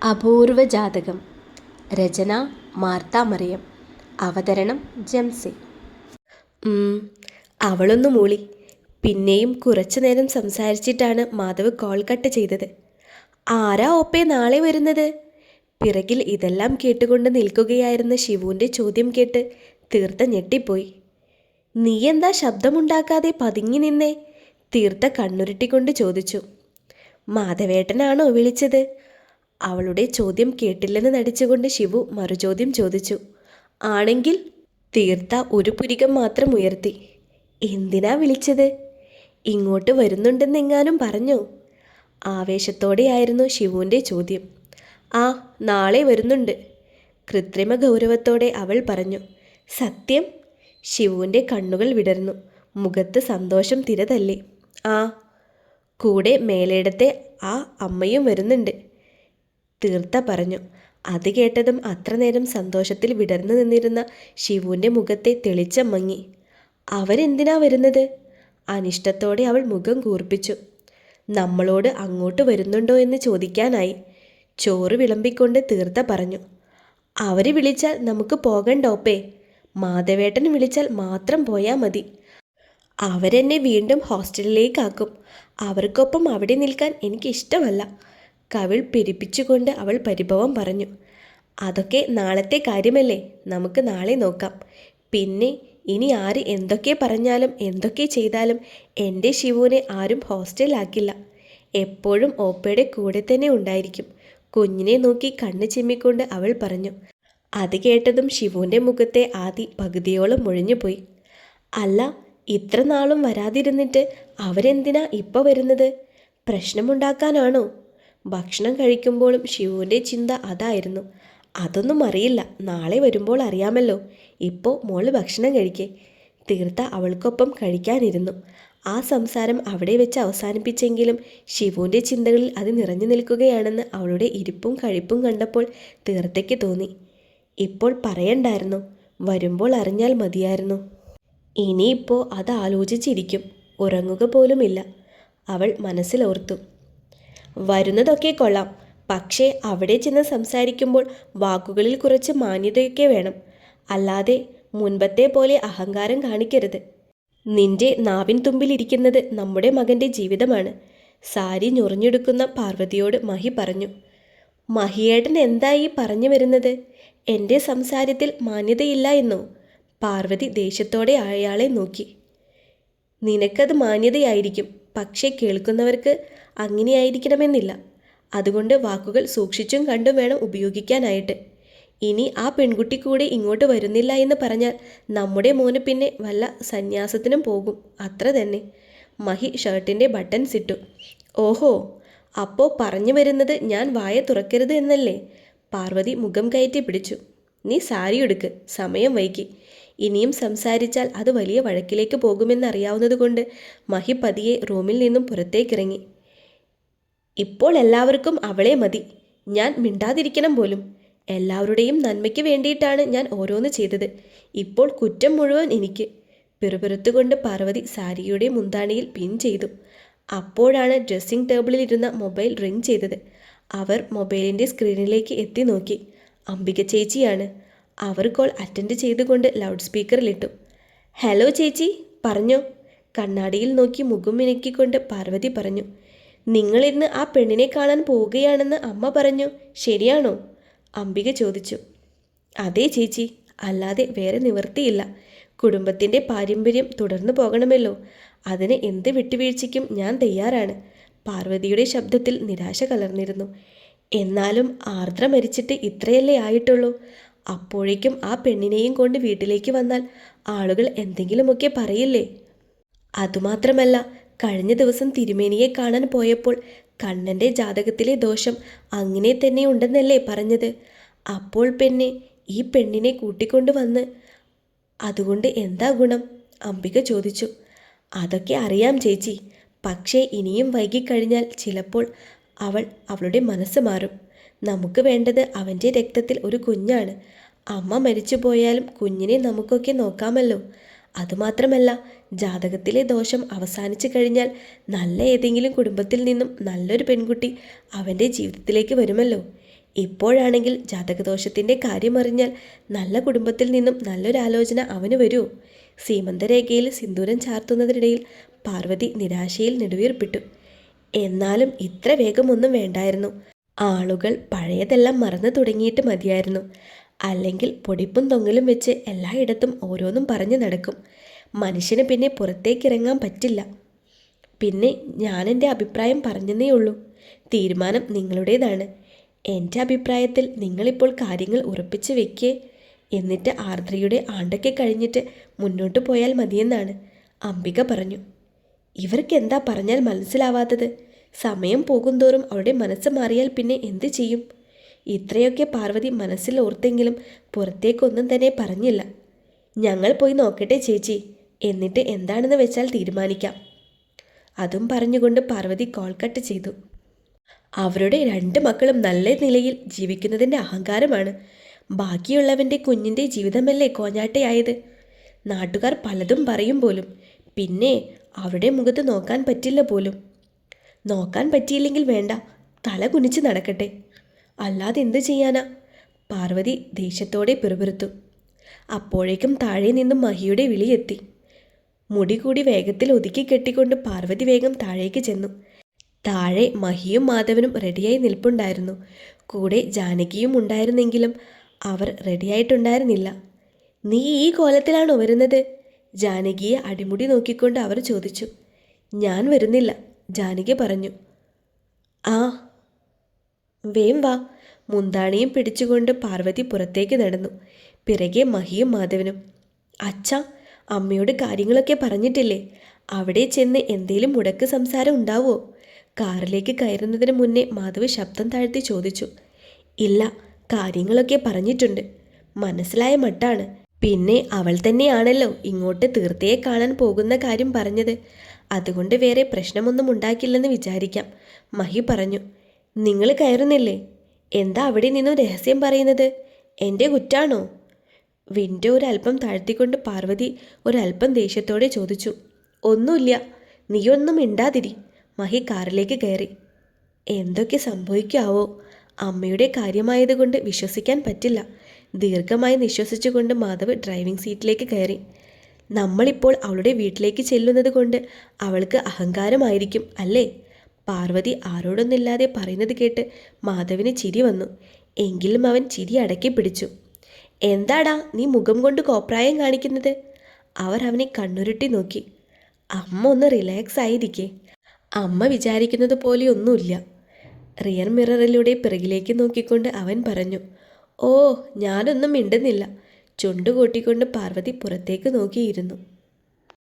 അപൂർവ ജാതകം. രചന മാർത്ത മറിയം. അവതരണം ജംസി. അവളൊന്നു മൂളി. പിന്നെയും കുറച്ചു നേരം സംസാരിച്ചിട്ടാണ് മാധവ് കോൾ കട്ട് ചെയ്തത്. ആരാ ഓപ്പേ നാളെ വരുന്നത്? പിറകിൽ ഇതെല്ലാം കേട്ടുകൊണ്ട് നിൽക്കുകയായിരുന്ന ശിവുവിൻ്റെ ചോദ്യം കേട്ട് തീർത്ത ഞെട്ടിപ്പോയി. നീ എന്താ ശബ്ദമുണ്ടാക്കാതെ പതുങ്ങി നിന്നേ? തീർത്ത കണ്ണുരുട്ടിക്കൊണ്ട് ചോദിച്ചു. മാധവേട്ടനാണോ വിളിച്ചത്? അവളുടെ ചോദ്യം കേട്ടില്ലെന്ന് നടിച്ചുകൊണ്ട് ശിവു മറുചോദ്യം ചോദിച്ചു. ആണെങ്കിൽ? തീർത്ത ഒരു പുരികം മാത്രം ഉയർത്തി. എന്തിനാ വിളിച്ചത്? ഇങ്ങോട്ട് വരുന്നുണ്ടെന്നെങ്ങാനും പറഞ്ഞോ? ആവേശത്തോടെയായിരുന്നു ശിവുവിൻ്റെ ചോദ്യം. ആ, നാളെ വരുന്നുണ്ട്, കൃത്രിമ ഗൗരവത്തോടെ അവൾ പറഞ്ഞു. സത്യം? ശിവുവിൻ്റെ കണ്ണുകൾ വിടർന്നു. മുഖത്ത് സന്തോഷം തിരതല്ലി. ആ, കൂടെ മേലേടത്തെ ആ അമ്മയും വരുന്നുണ്ട്, തീർത്ത പറഞ്ഞു. അത് കേട്ടതും അത്ര നേരം സന്തോഷത്തിൽ വിടർന്നു നിന്നിരുന്ന ശിവുവിൻ്റെ മുഖത്തെ തെളിച്ചം മങ്ങി. അവരെന്തിനാ വരുന്നത്? അനിഷ്ടത്തോടെ അവൾ മുഖം കൂർപ്പിച്ചു. നമ്മളോട് അങ്ങോട്ട് വരുന്നുണ്ടോ എന്ന് ചോദിക്കാനായി, ചോറ് വിളമ്പിക്കൊണ്ട് തീർത്ത പറഞ്ഞു. അവർ വിളിച്ചാൽ നമുക്ക് പോകണ്ടോപ്പേ? മാധവേട്ടൻ വിളിച്ചാൽ മാത്രം പോയാൽ മതി. അവരെന്നെ വീണ്ടും ഹോസ്റ്റലിലേക്കാക്കും. അവർക്കൊപ്പം അവിടെ നിൽക്കാൻ എനിക്കിഷ്ടമല്ല, കവിൾ പിരിപ്പിച്ചുകൊണ്ട് അവൾ പരിഭവം പറഞ്ഞു. അതൊക്കെ നാളത്തെ കാര്യമല്ലേ, നമുക്ക് നാളെ നോക്കാം. പിന്നെ ഇനി ആര് എന്തൊക്കെ പറഞ്ഞാലും എന്തൊക്കെ ചെയ്താലും എൻ്റെ ശിവുവിനെ ആരും ഹോസ്റ്റലിലാക്കില്ല. എപ്പോഴും ഓപ്പയുടെ കൂടെ തന്നെ ഉണ്ടായിരിക്കും, കുഞ്ഞിനെ നോക്കി കണ്ണ് ചിമ്മിക്കൊണ്ട് അവൾ പറഞ്ഞു. അത് കേട്ടതും ശിവുവിൻ്റെ മുഖത്തെ ആദി പകുതിയോളം മുഴിഞ്ഞുപോയി. അല്ല, ഇത്ര നാളും വരാതിരുന്നിട്ട് അവരെന്തിനാ ഇപ്പോൾ വരുന്നത്? പ്രശ്നമുണ്ടാക്കാനാണോ? ഭക്ഷണം കഴിക്കുമ്പോഴും ശിവുവിൻ്റെ ചിന്ത അതായിരുന്നു. അതൊന്നും അറിയില്ല, നാളെ വരുമ്പോൾ അറിയാമല്ലോ. ഇപ്പോൾ മോള് ഭക്ഷണം കഴിക്കേ. തീർത്ത അവൾക്കൊപ്പം കഴിക്കാനിരുന്നു. ആ സംസാരം അവിടെ വെച്ച് അവസാനിപ്പിച്ചെങ്കിലും ശിവുവിൻ്റെ ചിന്തകളിൽ അത് നിറഞ്ഞു നിൽക്കുകയാണെന്ന് അവളുടെ ഇരിപ്പും കഴിപ്പും കണ്ടപ്പോൾ തീർത്തയ്ക്ക് തോന്നി. ഇപ്പോൾ പറയണ്ടായിരുന്നു, വരുമ്പോൾ അറിഞ്ഞാൽ മതിയായിരുന്നു. ഇനിയിപ്പോൾ അത് ആലോചിച്ചിരിക്കും, ഉറങ്ങുക പോലുമില്ല, അവൾ മനസ്സിലോർത്തു. വരുന്നതൊക്കെ കൊള്ളാം, പക്ഷേ അവിടെ ചെന്ന് സംസാരിക്കുമ്പോൾ വാക്കുകളിൽ കുറച്ച് മാന്യതയൊക്കെ വേണം. അല്ലാതെ മുൻപത്തെ പോലെ അഹങ്കാരം കാണിക്കരുത്. നിന്റെ നാവിൻ തുമ്പിലിരിക്കുന്നത് നമ്മുടെ മകൻ്റെ ജീവിതമാണ്, സാരി ഞൊറിഞ്ഞെടുക്കുന്ന പാർവതിയോട് മഹി പറഞ്ഞു. മഹിയേട്ടൻ എന്തായി പറഞ്ഞു വരുന്നത്? എൻ്റെ സംസാരത്തിൽ മാന്യതയില്ല എന്നോ? പാർവതി ദേഷ്യത്തോടെ അയാളെ നോക്കി. നിനക്കത് മാന്യതയായിരിക്കും, പക്ഷേ കേൾക്കുന്നവർക്ക് അങ്ങനെയായിരിക്കണമെന്നില്ല. അതുകൊണ്ട് വാക്കുകൾ സൂക്ഷിച്ചും കണ്ടും വേണം ഉപയോഗിക്കാനായിട്ട്. ഇനി ആ പെൺകുട്ടി കൂടെ ഇങ്ങോട്ട് വരുന്നില്ല എന്ന് പറഞ്ഞാൽ നമ്മുടെ മോന് പിന്നെ വല്ല സന്യാസത്തിനും പോകും, അത്ര തന്നെ. മഹി ഷർട്ടിൻ്റെ ബട്ടൺസ് ഇട്ടു. ഓഹോ, അപ്പോൾ പറഞ്ഞു വരുന്നത് ഞാൻ വായ തുറക്കരുത് എന്നല്ലേ? പാർവതി മുഖം കയറ്റി പിടിച്ചു. നീ സാരി എടുക്ക്, സമയം വൈകി. ഇനിയും സംസാരിച്ചാൽ അത് വലിയ വഴക്കിലേക്ക് പോകുമെന്നറിയാവുന്നതുകൊണ്ട് മഹി പതിയെ റൂമിൽ നിന്നും പുറത്തേക്കിറങ്ങി. ഇപ്പോൾ എല്ലാവർക്കും അവളെ മതി, ഞാൻ മിണ്ടാതിരിക്കണം പോലും. എല്ലാവരുടെയും നന്മയ്ക്ക് വേണ്ടിയിട്ടാണ് ഞാൻ ഓരോന്ന് ചെയ്തത്, ഇപ്പോൾ കുറ്റം മുഴുവൻ എനിക്ക്. പിറുപിറുത്തുകൊണ്ട് പാർവതി സാരിയുടെ മുന്താണിയിൽ പിൻ ചെയ്തു. അപ്പോഴാണ് ഡ്രസ്സിംഗ് ടേബിളിൽ ഇരുന്ന മൊബൈൽ റിങ് ചെയ്തത്. അവർ മൊബൈലിൻ്റെ സ്ക്രീനിലേക്ക് എത്തി നോക്കി. അംബിക ചേച്ചിയാണ്. അവർ കോൾ അറ്റൻഡ് ചെയ്തുകൊണ്ട് ലൗഡ് സ്പീക്കറിലിട്ടു. ഹലോ ചേച്ചി, പറഞ്ഞോ. കണ്ണാടിയിൽ നോക്കി മുഖം മിനുക്കിക്കൊണ്ട് പാർവതി പറഞ്ഞു. നിങ്ങളിന്ന് ആ പെണ്ണിനെ കാണാൻ പോവുകയാണെന്ന് അമ്മ പറഞ്ഞു, ശരിയാണോ? അംബിക ചോദിച്ചു. അതെ ചേച്ചി, അല്ലാതെ വേറെ നിവൃത്തിയില്ല. കുടുംബത്തിൻ്റെ പാരമ്പര്യം തുടർന്നു പോകണമല്ലോ, അതിന് എന്ത് വിട്ടുവീഴ്ചയ്ക്കും ഞാൻ തയ്യാറാണ്. പാർവതിയുടെ ശബ്ദത്തിൽ നിരാശ കലർന്നിരുന്നു. എന്നാലും ആർദ്ര മരിച്ചിട്ട് ഇത്രയല്ലേ ആയിട്ടുള്ളൂ. അപ്പോഴേക്കും ആ പെണ്ണിനെയും കൊണ്ട് വീട്ടിലേക്ക് വന്നാൽ ആളുകൾ എന്തെങ്കിലുമൊക്കെ പറയില്ലേ? അതുമാത്രമല്ല, കഴിഞ്ഞ ദിവസം തിരുമേനിയെ കാണാൻ പോയപ്പോൾ കണ്ണൻ്റെ ജാതകത്തിലെ ദോഷം അങ്ങനെ തന്നെ ഉണ്ടെന്നല്ലേ പറഞ്ഞത്? അപ്പോൾ പിന്നെ ഈ പെണ്ണിനെ കൂട്ടിക്കൊണ്ട് വന്ന് അതുകൊണ്ട് എന്താ ഗുണം? അംബിക ചോദിച്ചു. അതൊക്കെ അറിയാം ചേച്ചി, പക്ഷേ ഇനിയും വൈകിക്കഴിഞ്ഞാൽ ചിലപ്പോൾ അവളുടെ മനസ്സ് മാറും. നമുക്ക് വേണ്ടത് അവൻ്റെ രക്തത്തിൽ ഒരു കുഞ്ഞാണ്. അമ്മ മരിച്ചു പോയാലും കുഞ്ഞിനെ നമുക്കൊക്കെ നോക്കാമല്ലോ. അതുമാത്രമല്ല, ജാതകത്തിലെ ദോഷം അവസാനിച്ചു കഴിഞ്ഞാൽ നല്ല ഏതെങ്കിലും കുടുംബത്തിൽ നിന്നും നല്ലൊരു പെൺകുട്ടി അവൻ്റെ ജീവിതത്തിലേക്ക് വരുമല്ലോ. ഇപ്പോഴാണെങ്കിൽ ജാതകദോഷത്തിൻ്റെ കാര്യമറിഞ്ഞാൽ നല്ല കുടുംബത്തിൽ നിന്നും നല്ലൊരാലോചന അവന് വരൂ. സീമന്തരേഖയിൽ സിന്ദൂരം ചാർത്തുന്നതിനിടയിൽ പാർവതി നിരാശയിൽ നെടുവീർപ്പിട്ടു. എന്നാലും ഇത്ര വേഗമൊന്നും വേണ്ടായിരുന്നു. ആളുകൾ പഴയതെല്ലാം മറന്നു തുടങ്ങിയിട്ട് മതിയായിരുന്നു. അല്ലെങ്കിൽ പൊടിപ്പും തൊങ്ങലും വെച്ച് എല്ലായിടത്തും ഓരോന്നും പറഞ്ഞു നടക്കും. മനുഷ്യന് പിന്നെ പുറത്തേക്കിറങ്ങാൻ പറ്റില്ല. പിന്നെ ഞാനെൻ്റെ അഭിപ്രായം പറഞ്ഞെന്നേ ഉള്ളൂ. തീരുമാനം നിങ്ങളുടേതാണ്. എൻ്റെ അഭിപ്രായത്തിൽ നിങ്ങളിപ്പോൾ കാര്യങ്ങൾ ഉറപ്പിച്ച് വെക്കേ. എന്നിട്ട് ആർദ്രയുടെ ആണ്ടൊക്കെ കഴിഞ്ഞിട്ട് മുന്നോട്ട് പോയാൽ മതിയെന്നാണ് അംബിക പറഞ്ഞു. ഇവർക്ക് എന്താ പറഞ്ഞാൽ മനസ്സിലാവാത്തത്? സമയം പോകുന്തോറും അവരുടെ മനസ്സ് മാറിയാൽ പിന്നെ എന്ത് ചെയ്യും? ഇത്രയൊക്കെ പാർവതി മനസ്സിൽ ഓർത്തെങ്കിലും പുറത്തേക്കൊന്നും തന്നെ പറഞ്ഞില്ല. ഞങ്ങൾ പോയി നോക്കട്ടെ ചേച്ചി, എന്നിട്ട് എന്താണെന്ന് വെച്ചാൽ തീരുമാനിക്കാം. അതും പറഞ്ഞുകൊണ്ട് പാർവതി കോൾ കട്ട് ചെയ്തു. അവരുടെ 2 മക്കളും നല്ല നിലയിൽ ജീവിക്കുന്നതിൻ്റെ അഹങ്കാരമാണ്. ബാക്കിയുള്ളവൻ്റെ കുഞ്ഞിൻ്റെ ജീവിതമല്ലേ കോഞ്ഞാട്ടയായത്. നാട്ടുകാർ പലതും പറയും പോലും. പിന്നെ അവരുടെ മുഖത്ത് നോക്കാൻ പറ്റില്ല പോലും. നോക്കാൻ പറ്റിയില്ലെങ്കിൽ വേണ്ട, തല കുനിച്ച് നടക്കട്ടെ. അല്ലാതെ എന്ത് ചെയ്യാനാ? പാർവതി ദേഷ്യത്തോടെ പിറുപിറുത്തു. അപ്പോഴേക്കും താഴെ നിന്നും മഹിയുടെ വിളിയെത്തി. മുടി കൂടി വേഗത്തിൽ ഒതുക്കി കെട്ടിക്കൊണ്ട് പാർവതി വേഗം താഴേക്ക് ചെന്നു. താഴെ മഹിയും മാധവനും റെഡിയായി നിൽപ്പുണ്ടായിരുന്നു. കൂടെ ജാനകിയും ഉണ്ടായിരുന്നെങ്കിലും അവർ റെഡിയായിട്ടുണ്ടായിരുന്നില്ല. നീ ഈ കോലത്തിലാണോ വരുന്നത്? ജാനകിയെ അടിമുടി നോക്കിക്കൊണ്ട് അവർ ചോദിച്ചു. ഞാൻ വരുന്നില്ല, ജാനകി പറഞ്ഞു. ആ വേം വാ. മുന്താണിയും പിടിച്ചുകൊണ്ട് പാർവതി പുറത്തേക്ക് നടന്നു. പിറകെ മഹിയും മാധവനും. അച്ഛാ, അമ്മയോട് കാര്യങ്ങളൊക്കെ പറഞ്ഞിട്ടില്ലേ? അവിടെ ചെന്ന് എന്തേലും മുടക്ക് സംസാരം ഉണ്ടാവോ? കാറിലേക്ക് കയറുന്നതിന് മുന്നേ മാധവ് ശബ്ദം താഴ്ത്തി ചോദിച്ചു. ഇല്ല, കാര്യങ്ങളൊക്കെ പറഞ്ഞിട്ടുണ്ട്. മനസ്സിലായ മട്ടാണ്. പിന്നെ അവൾ തന്നെയാണല്ലോ ഇങ്ങോട്ട് തീർത്തയെ കാണാൻ പോകുന്ന കാര്യം പറഞ്ഞത്. അതുകൊണ്ട് വേറെ പ്രശ്നമൊന്നും ഉണ്ടാക്കില്ലെന്ന് വിചാരിക്കാം, മഹി പറഞ്ഞു. നിങ്ങൾ കയറുന്നില്ലേ? എന്താ അവിടെ നിന്നും രഹസ്യം പറയുന്നത്? എൻ്റെ കുറ്റാണോ? വിൻഡോ ഒരല്പം താഴ്ത്തിക്കൊണ്ട് പാർവതി ഒരല്പം ദേഷ്യത്തോടെ ചോദിച്ചു. ഒന്നുമില്ല, നീയൊന്നും മിണ്ടാതിരി. മഹി കാറിലേക്ക് കയറി. എന്തൊക്കെ സംഭവിക്കാവോ? അമ്മയുടെ കാര്യമായതുകൊണ്ട് വിശ്വസിക്കാൻ പറ്റില്ല. ദീർഘമായി നിശ്വസിച്ചുകൊണ്ട് മാധവ് ഡ്രൈവിംഗ് സീറ്റിലേക്ക് കയറി. നമ്മളിപ്പോൾ അവളുടെ വീട്ടിലേക്ക് ചെല്ലുന്നത് കൊണ്ട് അവൾക്ക് അഹങ്കാരമായിരിക്കും അല്ലേ? പാർവതി ആരോടൊന്നില്ലാതെ പറയുന്നത് കേട്ട് മാധവിന് ചിരി വന്നു. എങ്കിലും അവൻ ചിരി അടക്കി പിടിച്ചു. എന്താടാ നീ മുഖം കൊണ്ട് കോപ്രായം കാണിക്കുന്നത്? അവർ അവനെ കണ്ണുരുട്ടി നോക്കി. അമ്മ ഒന്ന് റിലാക്സ് ആയിരിക്കേ. അമ്മ വിചാരിക്കുന്നത് പോലെയൊന്നുമില്ല. റിയർ മിററിലൂടെ പിറകിലേക്ക് നോക്കിക്കൊണ്ട് അവൻ പറഞ്ഞു. ഓ, ഞാനൊന്നും മിണ്ടുന്നില്ല. ചുണ്ടുകൂട്ടിക്കൊണ്ട് പാർവതി പുറത്തേക്ക് നോക്കിയിരുന്നു.